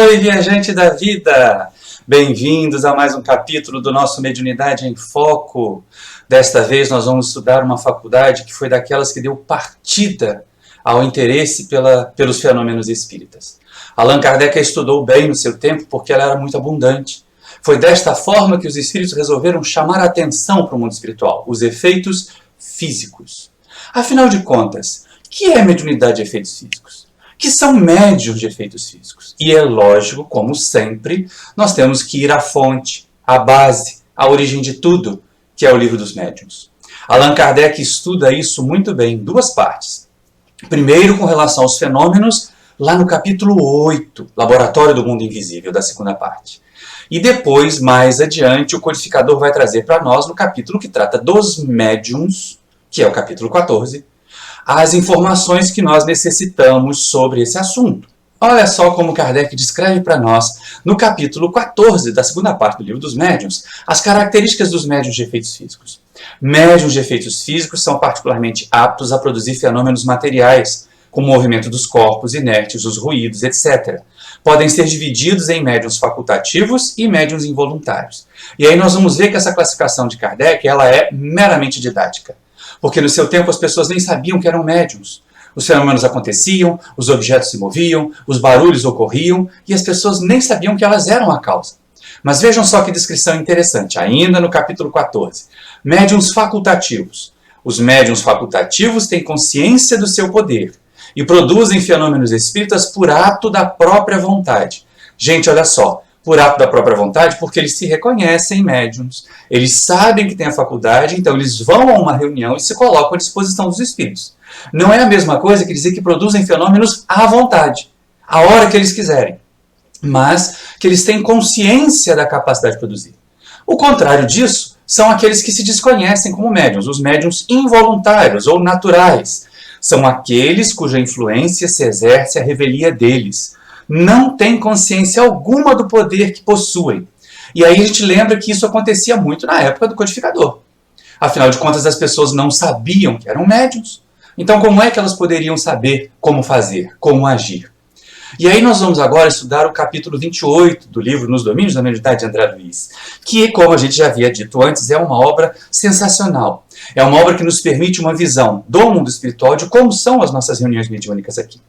Oi, viajante da vida! Bem-vindos a mais um capítulo do nosso Mediunidade em Foco. Desta vez nós vamos estudar uma faculdade que foi daquelas que deu partida ao interesse pelos fenômenos espíritas. Allan Kardec estudou bem no seu tempo porque ela era muito abundante. Foi desta forma que os espíritos resolveram chamar a atenção para o mundo espiritual, os efeitos físicos. Afinal de contas, o que é mediunidade de efeitos físicos? Que são médiuns de efeitos físicos. E é lógico, como sempre, nós temos que ir à fonte, à base, à origem de tudo, que é o livro dos médiuns. Allan Kardec estuda isso muito bem, em duas partes. Primeiro, com relação aos fenômenos, lá no capítulo 8, Laboratório do Mundo Invisível, da segunda parte. E depois, mais adiante, o codificador vai trazer para nós, no capítulo que trata dos médiuns, que é o capítulo 14, as informações que nós necessitamos sobre esse assunto. Olha só como Kardec descreve para nós, no capítulo 14 da segunda parte do livro dos médiuns, as características dos médiuns de efeitos físicos. Médiuns de efeitos físicos são particularmente aptos a produzir fenômenos materiais, como o movimento dos corpos inertes, os ruídos, etc. Podem ser divididos em médiuns facultativos e médiuns involuntários. E aí nós vamos ver que essa classificação de Kardec ela é meramente didática. Porque no seu tempo as pessoas nem sabiam que eram médiuns. Os fenômenos aconteciam, os objetos se moviam, os barulhos ocorriam e as pessoas nem sabiam que elas eram a causa. Mas vejam só que descrição interessante, ainda no capítulo 14. Médiuns facultativos. Os médiuns facultativos têm consciência do seu poder e produzem fenômenos espíritas por ato da própria vontade. Gente, olha só. Por ato da própria vontade, porque eles se reconhecem médiuns. Eles sabem que têm a faculdade, então eles vão a uma reunião e se colocam à disposição dos espíritos. Não é a mesma coisa que dizer que produzem fenômenos à vontade, a hora que eles quiserem, mas que eles têm consciência da capacidade de produzir. O contrário disso são aqueles que se desconhecem como médiuns, os médiuns involuntários ou naturais. São aqueles cuja influência se exerce à revelia deles. Não têm consciência alguma do poder que possuem. E aí a gente lembra que isso acontecia muito na época do codificador. Afinal de contas, as pessoas não sabiam que eram médiuns. Então, como é que elas poderiam saber como fazer, como agir? E aí nós vamos agora estudar o capítulo 28 do livro Nos Domínios da Mediunidade de André Luiz, que, como a gente já havia dito antes, é uma obra sensacional. É uma obra que nos permite uma visão do mundo espiritual de como são as nossas reuniões mediúnicas aqui.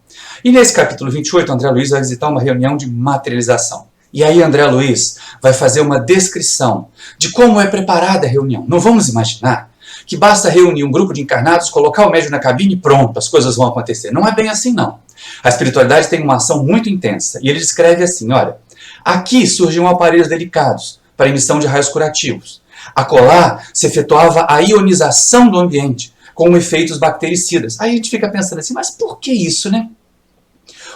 E nesse capítulo 28, André Luiz vai visitar uma reunião de materialização. E aí André Luiz vai fazer uma descrição de como é preparada a reunião. Não vamos imaginar que basta reunir um grupo de encarnados, colocar o médium na cabine e pronto, as coisas vão acontecer. Não é bem assim, não. A espiritualidade tem uma ação muito intensa. E ele descreve assim, olha, aqui surgiam aparelhos delicados para emissão de raios curativos. Acolá se efetuava a ionização do ambiente com efeitos bactericidas. Aí a gente fica pensando assim, mas por que isso, né?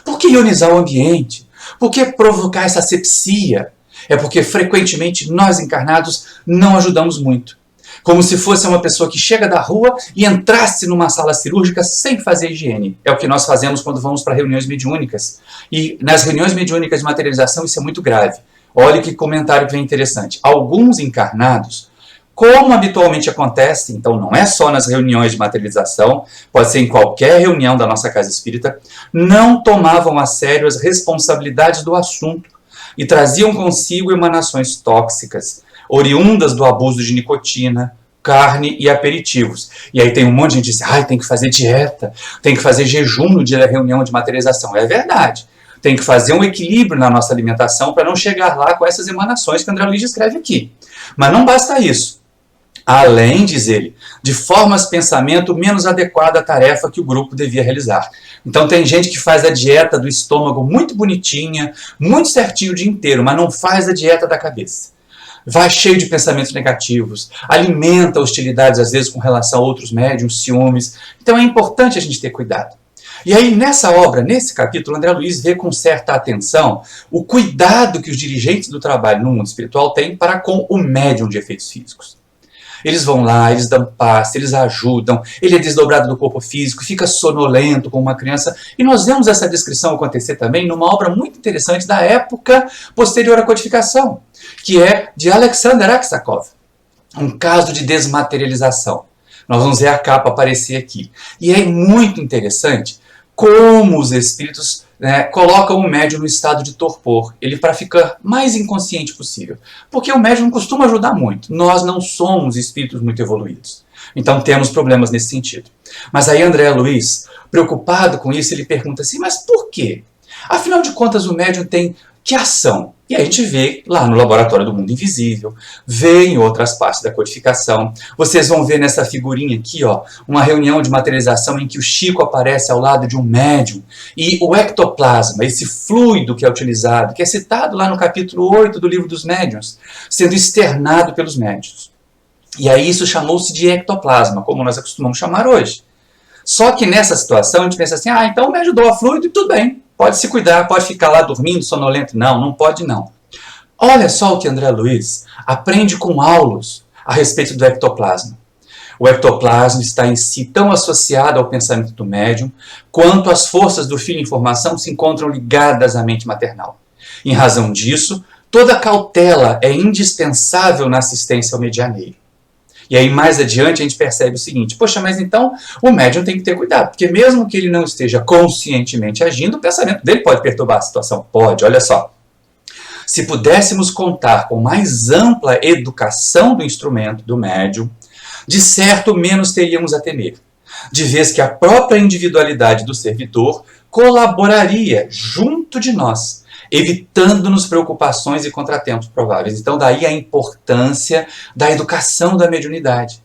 Por que ionizar o ambiente? Por que provocar essa asepsia? É porque frequentemente nós encarnados não ajudamos muito. Como se fosse uma pessoa que chega da rua e entrasse numa sala cirúrgica sem fazer higiene. É o que nós fazemos quando vamos para reuniões mediúnicas. E nas reuniões mediúnicas de materialização isso é muito grave. Olha que comentário que vem interessante. Alguns encarnados, como habitualmente acontece, então não é só nas reuniões de materialização, pode ser em qualquer reunião da nossa casa espírita, não tomavam a sério as responsabilidades do assunto e traziam consigo emanações tóxicas, oriundas do abuso de nicotina, carne e aperitivos. E aí tem um monte de gente que diz, tem que fazer dieta, tem que fazer jejum no dia da reunião de materialização. É verdade. Tem que fazer um equilíbrio na nossa alimentação para não chegar lá com essas emanações que André Luiz descreve aqui. Mas não basta isso. Além, diz ele, de formas de pensamento menos adequada à tarefa que o grupo devia realizar. Então tem gente que faz a dieta do estômago muito bonitinha, muito certinho o dia inteiro, mas não faz a dieta da cabeça. Vai cheio de pensamentos negativos, alimenta hostilidades às vezes com relação a outros médiuns, ciúmes. Então é importante a gente ter cuidado. E aí nessa obra, nesse capítulo, André Luiz vê com certa atenção o cuidado que os dirigentes do trabalho no mundo espiritual têm para com o médium de efeitos físicos. Eles vão lá, eles dão passe, eles ajudam, ele é desdobrado do corpo físico, fica sonolento como uma criança. E nós vemos essa descrição acontecer também numa obra muito interessante da época posterior à codificação, que é de Alexander Aksakov, um caso de desmaterialização. Nós vamos ver a capa aparecer aqui. E é muito interessante como os espíritos né, colocam o médium no estado de torpor, ele para ficar mais inconsciente possível. Porque o médium não costuma ajudar muito. Nós não somos espíritos muito evoluídos. Então temos problemas nesse sentido. Mas aí André Luiz, preocupado com isso, ele pergunta assim, mas por quê? Afinal de contas o médium tem que ação? E aí a gente vê lá no Laboratório do Mundo Invisível, vê em outras partes da codificação. Vocês vão ver nessa figurinha aqui, ó, uma reunião de materialização em que o Chico aparece ao lado de um médium. E o ectoplasma, esse fluido que é utilizado, que é citado lá no capítulo 8 do Livro dos Médiuns, sendo externado pelos médiuns. E aí isso chamou-se de ectoplasma, como nós acostumamos chamar hoje. Só que nessa situação a gente pensa assim, então o médium doa fluido e tudo bem. Pode se cuidar, pode ficar lá dormindo, sonolento. Não, não pode não. Olha só o que André Luiz aprende com Aulus a respeito do ectoplasma. O ectoplasma está em si tão associado ao pensamento do médium, quanto as forças do fio de informação se encontram ligadas à mente maternal. Em razão disso, toda cautela é indispensável na assistência ao medianeiro. E aí mais adiante a gente percebe o seguinte, poxa, mas então o médium tem que ter cuidado, porque mesmo que ele não esteja conscientemente agindo, o pensamento dele pode perturbar a situação. Pode, olha só. Se pudéssemos contar com mais ampla educação do instrumento, do médium, de certo menos teríamos a temer, de vez que a própria individualidade do servidor colaboraria junto de nós, evitando-nos preocupações e contratempos prováveis. Então daí a importância da educação da mediunidade.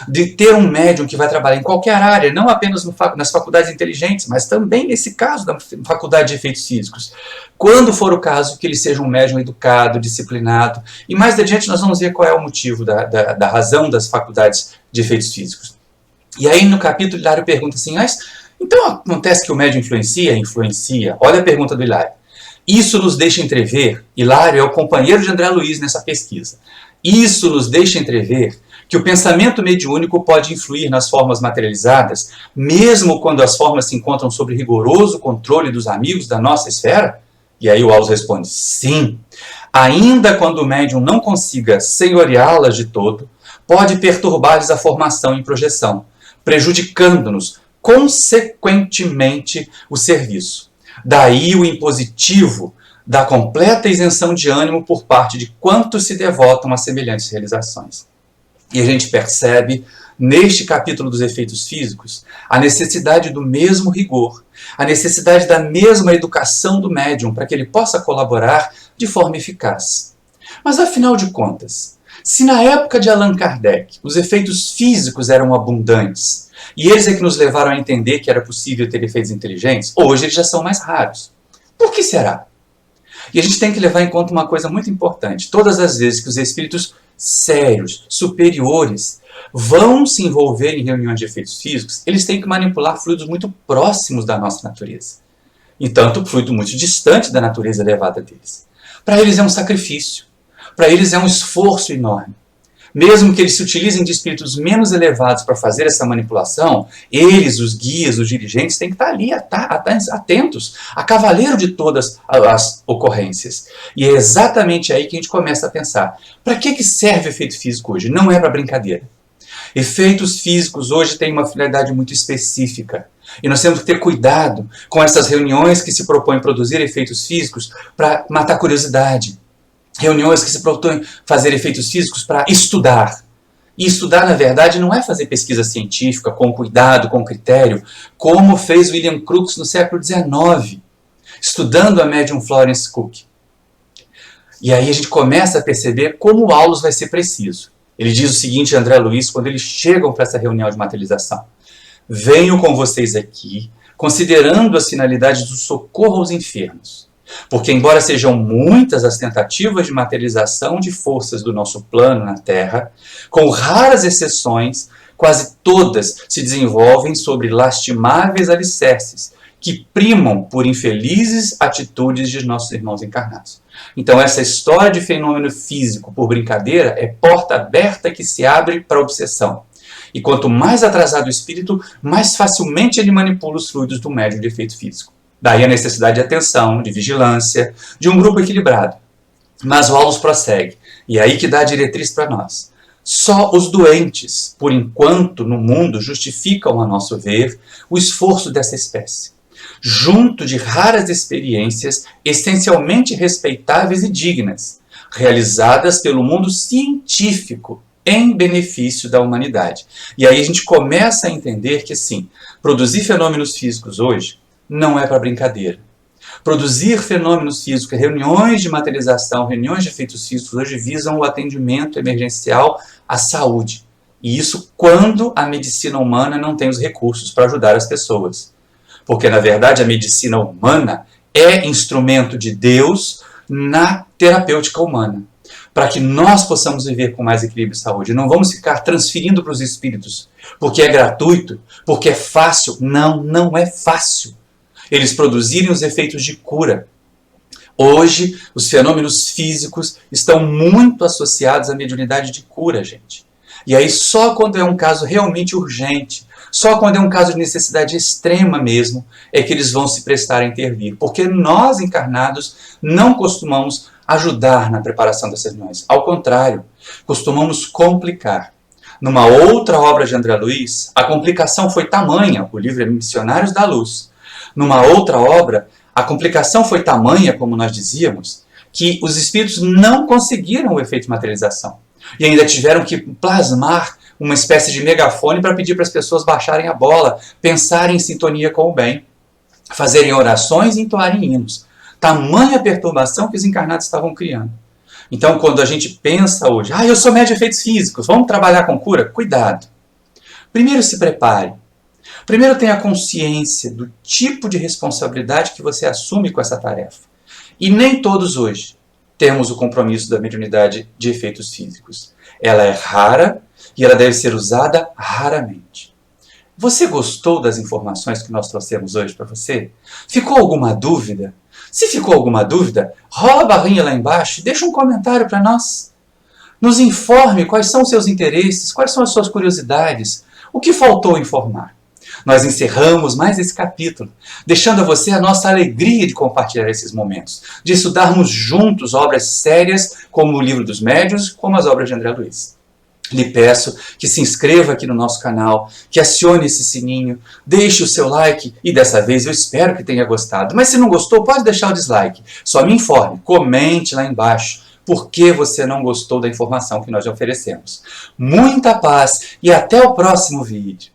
De ter um médium que vai trabalhar em qualquer área, não apenas nas faculdades inteligentes, mas também nesse caso da faculdade de efeitos físicos. Quando for o caso, que ele seja um médium educado, disciplinado. E mais adiante nós vamos ver qual é o motivo da razão das faculdades de efeitos físicos. E aí no capítulo Hilário pergunta assim, mas então acontece que o médium influencia? Influencia. Olha a pergunta do Hilário. Isso nos deixa entrever, Hilário é o companheiro de André Luiz nessa pesquisa, isso nos deixa entrever que o pensamento mediúnico pode influir nas formas materializadas, mesmo quando as formas se encontram sob rigoroso controle dos amigos da nossa esfera? E aí o Aulus responde, sim. Ainda quando o médium não consiga senhoreá-las de todo, pode perturbar-lhes a formação e projeção, prejudicando-nos consequentemente o serviço. Daí o impositivo da completa isenção de ânimo por parte de quantos se devotam a semelhantes realizações. E a gente percebe, neste capítulo dos efeitos físicos, a necessidade do mesmo rigor, a necessidade da mesma educação do médium para que ele possa colaborar de forma eficaz. Mas afinal de contas, se na época de Allan Kardec os efeitos físicos eram abundantes, e eles é que nos levaram a entender que era possível ter efeitos inteligentes, hoje eles já são mais raros. Por que será? E a gente tem que levar em conta uma coisa muito importante. Todas as vezes que os espíritos sérios, superiores, vão se envolver em reuniões de efeitos físicos, eles têm que manipular fluidos muito próximos da nossa natureza. Entanto, fluido muito distante da natureza elevada deles. Para eles é um sacrifício. Para eles é um esforço enorme. Mesmo que eles se utilizem de espíritos menos elevados para fazer essa manipulação, eles, os guias, os dirigentes, têm que estar ali atentos, a cavaleiro de todas as ocorrências. E é exatamente aí que a gente começa a pensar, para que serve o efeito físico hoje? Não é para brincadeira. Efeitos físicos hoje têm uma finalidade muito específica. E nós temos que ter cuidado com essas reuniões que se propõem produzir efeitos físicos para matar a curiosidade. Reuniões que se propõem fazer efeitos físicos para estudar. E estudar, na verdade, não é fazer pesquisa científica com cuidado, com critério, como fez William Crookes no século XIX, estudando a médium Florence Cook. E aí a gente começa a perceber como o Aulus vai ser preciso. Ele diz o seguinte a André Luiz, quando eles chegam para essa reunião de materialização. Venho com vocês aqui, considerando as finalidades do socorro aos enfermos. Porque, embora sejam muitas as tentativas de materialização de forças do nosso plano na Terra, com raras exceções, quase todas se desenvolvem sobre lastimáveis alicerces, que primam por infelizes atitudes de nossos irmãos encarnados. Então, essa história de fenômeno físico por brincadeira é porta aberta que se abre para a obsessão. E quanto mais atrasado o espírito, mais facilmente ele manipula os fluidos do médium de efeito físico. Daí a necessidade de atenção, de vigilância, de um grupo equilibrado. Mas o Aulus prossegue, e é aí que dá a diretriz para nós. Só os doentes, por enquanto, no mundo, justificam, a nosso ver, o esforço dessa espécie. junto de raras experiências essencialmente respeitáveis e dignas, realizadas pelo mundo científico em benefício da humanidade. E aí a gente começa a entender que, sim, produzir fenômenos físicos hoje não é para brincadeira. Produzir fenômenos físicos, reuniões de materialização, reuniões de efeitos físicos hoje visam o atendimento emergencial à saúde. E isso quando a medicina humana não tem os recursos para ajudar as pessoas. Porque, na verdade, a medicina humana é instrumento de Deus na terapêutica humana, para que nós possamos viver com mais equilíbrio e saúde. Não vamos ficar transferindo para os espíritos, porque é gratuito, porque é fácil. Não, não é fácil eles produzirem os efeitos de cura. Hoje, os fenômenos físicos estão muito associados à mediunidade de cura, gente. E aí, só quando é um caso realmente urgente, só quando é um caso de necessidade extrema mesmo, é que eles vão se prestar a intervir. Porque nós, encarnados, não costumamos ajudar na preparação dessas reuniões. Ao contrário, costumamos complicar. Numa outra obra de André Luiz, a complicação foi tamanha, o livro é Missionários da Luz. Numa outra obra, a complicação foi tamanha, como nós dizíamos, que os espíritos não conseguiram o efeito de materialização. E ainda tiveram que plasmar uma espécie de megafone para pedir para as pessoas baixarem a bola, pensarem em sintonia com o bem, fazerem orações e entoarem hinos. Tamanha perturbação que os encarnados estavam criando. Então, quando a gente pensa hoje, eu sou médium de efeitos físicos, vamos trabalhar com cura? Cuidado. Primeiro se prepare. Primeiro tenha consciência do tipo de responsabilidade que você assume com essa tarefa. E nem todos hoje temos o compromisso da mediunidade de efeitos físicos. Ela é rara e ela deve ser usada raramente. Você gostou das informações que nós trouxemos hoje para você? Ficou alguma dúvida? Se ficou alguma dúvida, rola a barrinha lá embaixo e deixa um comentário para nós. Nos informe quais são os seus interesses, quais são as suas curiosidades, o que faltou informar. Nós encerramos mais esse capítulo, deixando a você a nossa alegria de compartilhar esses momentos, de estudarmos juntos obras sérias como o Livro dos Médiuns, como as obras de André Luiz. Lhe peço que se inscreva aqui no nosso canal, que acione esse sininho, deixe o seu like e dessa vez eu espero que tenha gostado. Mas se não gostou, pode deixar o dislike. Só me informe, comente lá embaixo por que você não gostou da informação que nós lhe oferecemos. Muita paz e até o próximo vídeo.